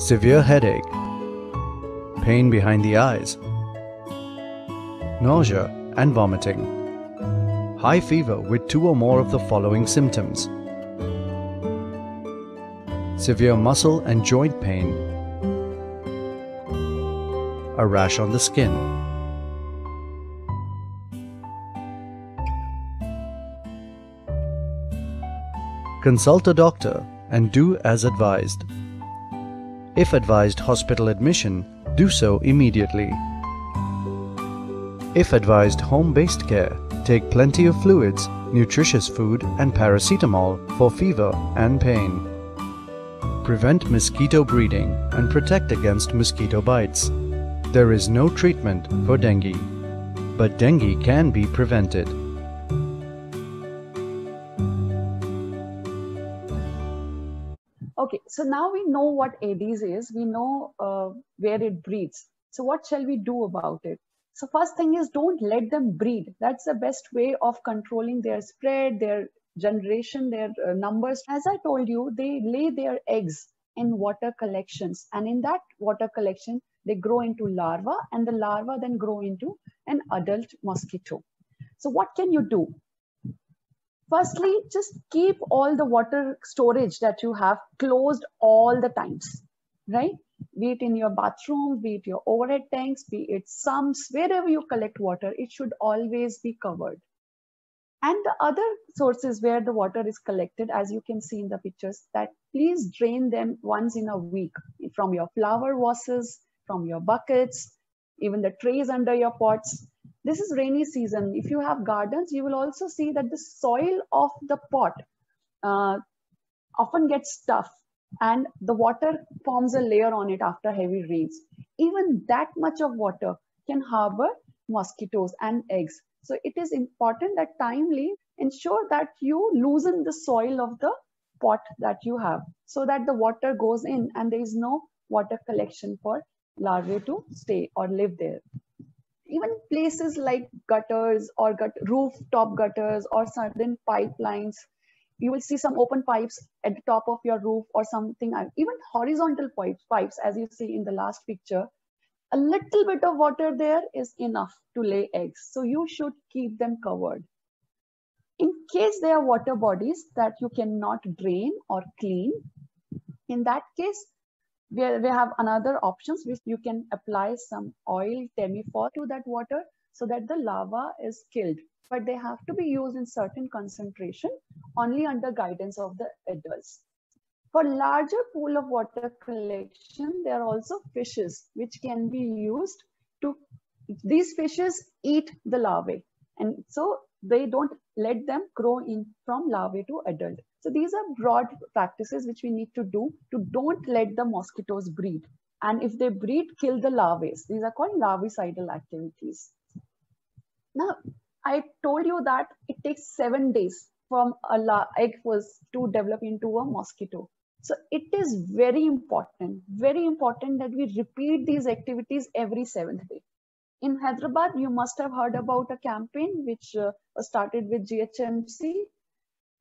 severe headache, pain behind the eyes, nausea and vomiting, high fever with 2 or more of the following symptoms, severe muscle and joint pain, a rash on the skin. Consult a doctor and do as advised. If advised hospital admission, do so immediately. If advised home-based care, take plenty of fluids, nutritious food and paracetamol for fever and pain. Prevent mosquito breeding and protect against mosquito bites. There is no treatment for dengue, but dengue can be prevented. Okay, so now we know what Aedes is, we know where it breeds. So what shall we do about it? So first thing is, don't let them breed. That's the best way of controlling their spread, their generation, their numbers. As I told you, they lay their eggs in water collections, and in that water collection, they grow into larvae, and the larvae then grow into an adult mosquito. So what can you do? Firstly, just keep all the water storage that you have closed all the times, right? Be it in your bathroom, be it your overhead tanks, be it sumps, wherever you collect water, it should always be covered. And the other sources where the water is collected, as you can see in the pictures, that please drain them once in a week from your flower vases, from your buckets, even the trays under your pots. This is rainy season. If you have gardens, you will also see that the soil of the pot often gets tough and the water forms a layer on it after heavy rains. Even that much of water can harbor mosquitoes and eggs. So it is important that timely ensure that you loosen the soil of the pot that you have so that the water goes in and there is no water collection for larvae to stay or live there. Even places like gutters or rooftop gutters or certain pipelines, you will see some open pipes at the top of your roof or something, even horizontal pipes, as you see in the last picture. A little bit of water there is enough to lay eggs. So you should keep them covered. In case there are water bodies that you cannot drain or clean, in that case, we have another options which you can apply some oil Temifor to that water so that the larva is killed. But they have to be used in certain concentration only under guidance of the adults. For larger pool of water collection, there are also fishes which can be used to, these fishes eat the larvae. And so they don't let them grow in from larvae to adult. So these are broad practices which we need to do to don't let the mosquitoes breed. And if they breed, kill the larvae. These are called larvicidal activities. Now, I told you that it takes 7 days from a egg was to develop into a mosquito. So it is very important that we repeat these activities every 7th day. In Hyderabad, you must have heard about a campaign which was started with GHMC,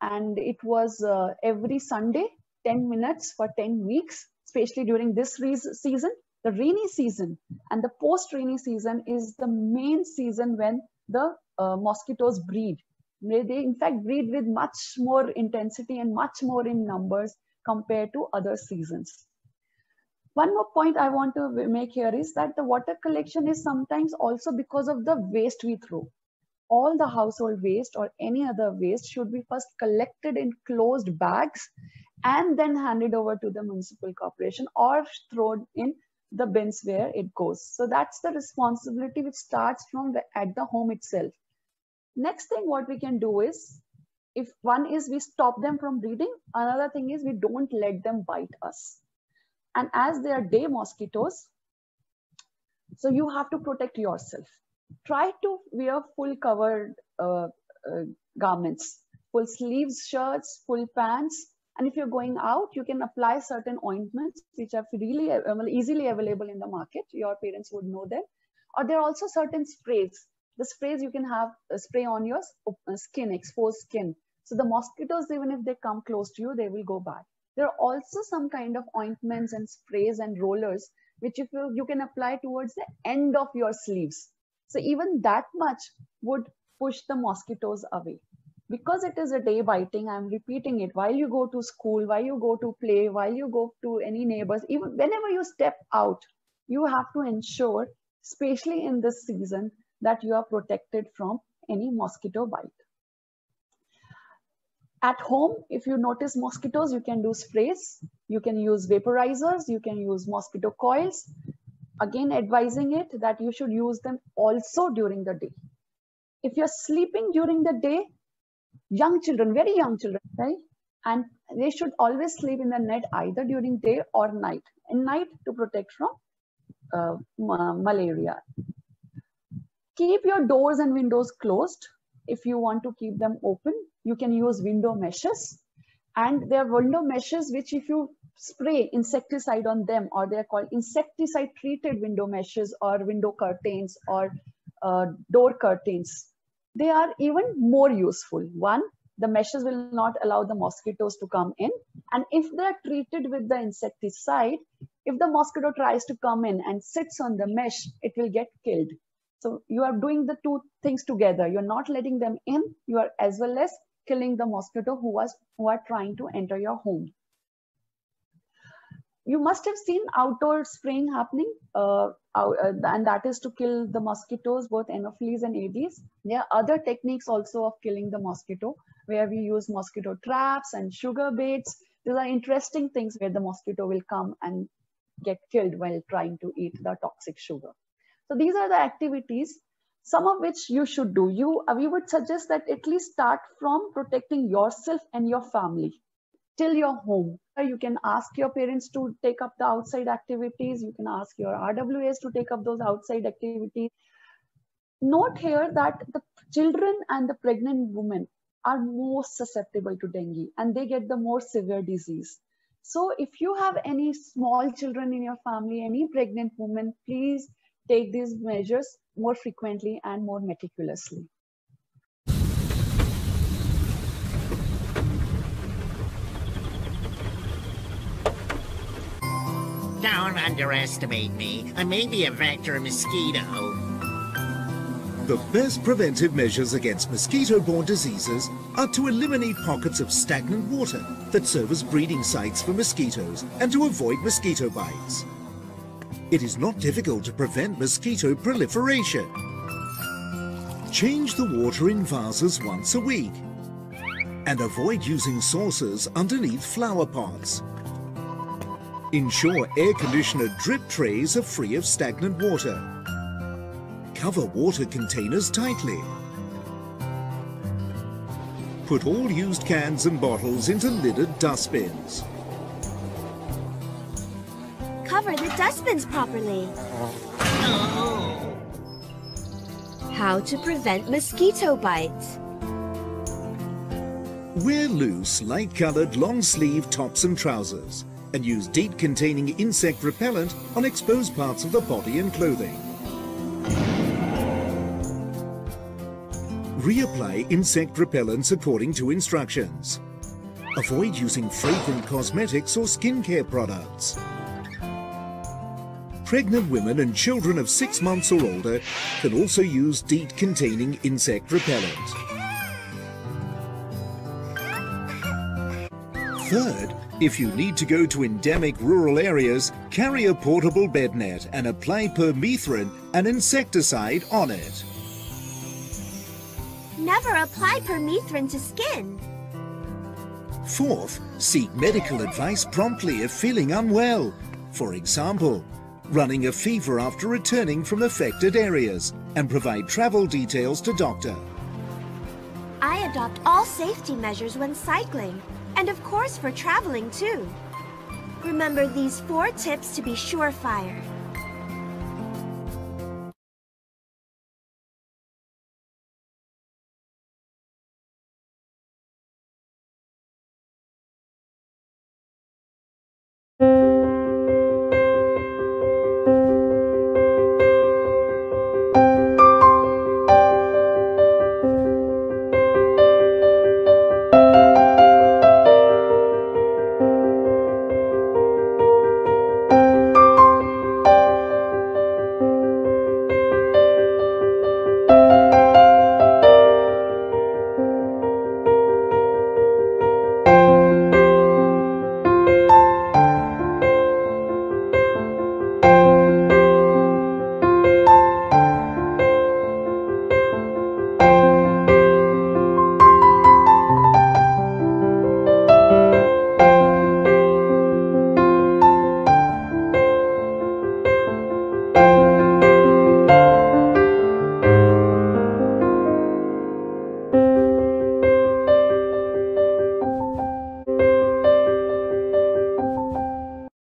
and it was every Sunday, 10 minutes for 10 weeks, especially during this season. The rainy season and the post-rainy season is the main season when the mosquitoes breed. They in fact breed with much more intensity and much more in numbers compared to other seasons. One more point I want to make here is that the water collection is sometimes also because of the waste we throw. All the household waste or any other waste should be first collected in closed bags and then handed over to the municipal corporation or thrown in the bins where it goes. So that's the responsibility which starts from at the home itself. Next thing what we can do is, if one is we stop them from breeding, another thing is we don't let them bite us. And as they are day mosquitoes, so you have to protect yourself. Try to wear full covered garments, full sleeves shirts, full pants. And if you're going out, you can apply certain ointments which are really easily available in the market. Your parents would know them. Or there are also certain sprays. The sprays you can have a spray on your skin, exposed skin. So the mosquitoes, even if they come close to you, they will go back. There are also some kind of ointments and sprays and rollers which you can apply towards the end of your sleeves. So even that much would push the mosquitoes away. Because it is a day biting, I'm repeating it, while you go to school, while you go to play, while you go to any neighbors, even whenever you step out, you have to ensure, especially in this season, that you are protected from any mosquito bite. At home, if you notice mosquitoes, you can do sprays, you can use vaporizers, you can use mosquito coils. Again, advising it that you should use them also during the day. If you're sleeping during the day, young children, very young children, right? And they should always sleep in the net either during day or night. In night to protect from malaria. Keep your doors and windows closed. If you want to keep them open, you can use window meshes. And there are window meshes which if you spray insecticide on them, or they are called insecticide treated window meshes or window curtains or door curtains, they are even more useful. One, the meshes will not allow the mosquitoes to come in. And if they're treated with the insecticide, if the mosquito tries to come in and sits on the mesh, it will get killed. So you are doing the two things together. You're not letting them in, you are as well as killing the mosquito who are trying to enter your home. You must have seen outdoor spraying happening, and that is to kill the mosquitoes, both Anopheles and Aedes. There are other techniques also of killing the mosquito, where we use mosquito traps and sugar baits. These are interesting things where the mosquito will come and get killed while trying to eat the toxic sugar. So these are the activities, some of which you should do. We would suggest that at least start from protecting yourself and your family till your home. You can ask your parents to take up the outside activities. You can ask your RWAs to take up those outside activities. Note here that the children and the pregnant women are most susceptible to dengue, and they get the more severe disease. So if you have any small children in your family, any pregnant woman, please take these measures more frequently and more meticulously. Don't underestimate me. I may be a vector mosquito. The best preventive measures against mosquito-borne diseases are to eliminate pockets of stagnant water that serve as breeding sites for mosquitoes and to avoid mosquito bites. It is not difficult to prevent mosquito proliferation. Change the water in vases once a week and avoid using saucers underneath flower pots. Ensure air conditioner drip trays are free of stagnant water. Cover water containers tightly. Put all used cans and bottles into lidded dustbins. Cover the dustbins properly. Oh. How to prevent mosquito bites. Wear loose, light-colored, long-sleeve tops and trousers and use DEET-containing insect repellent on exposed parts of the body and clothing. Reapply insect repellents according to instructions. Avoid using fragrant cosmetics or skincare products. Pregnant women and children of 6 months or older can also use DEET-containing insect repellent. Third, if you need to go to endemic rural areas, carry a portable bed net and apply permethrin, an insecticide, on it. Never apply permethrin to skin. Fourth, seek medical advice promptly if feeling unwell. For example, running a fever after returning from affected areas, and provide travel details to doctor. I adopt all safety measures when cycling, and of course for traveling too. Remember these 4 tips to be surefire.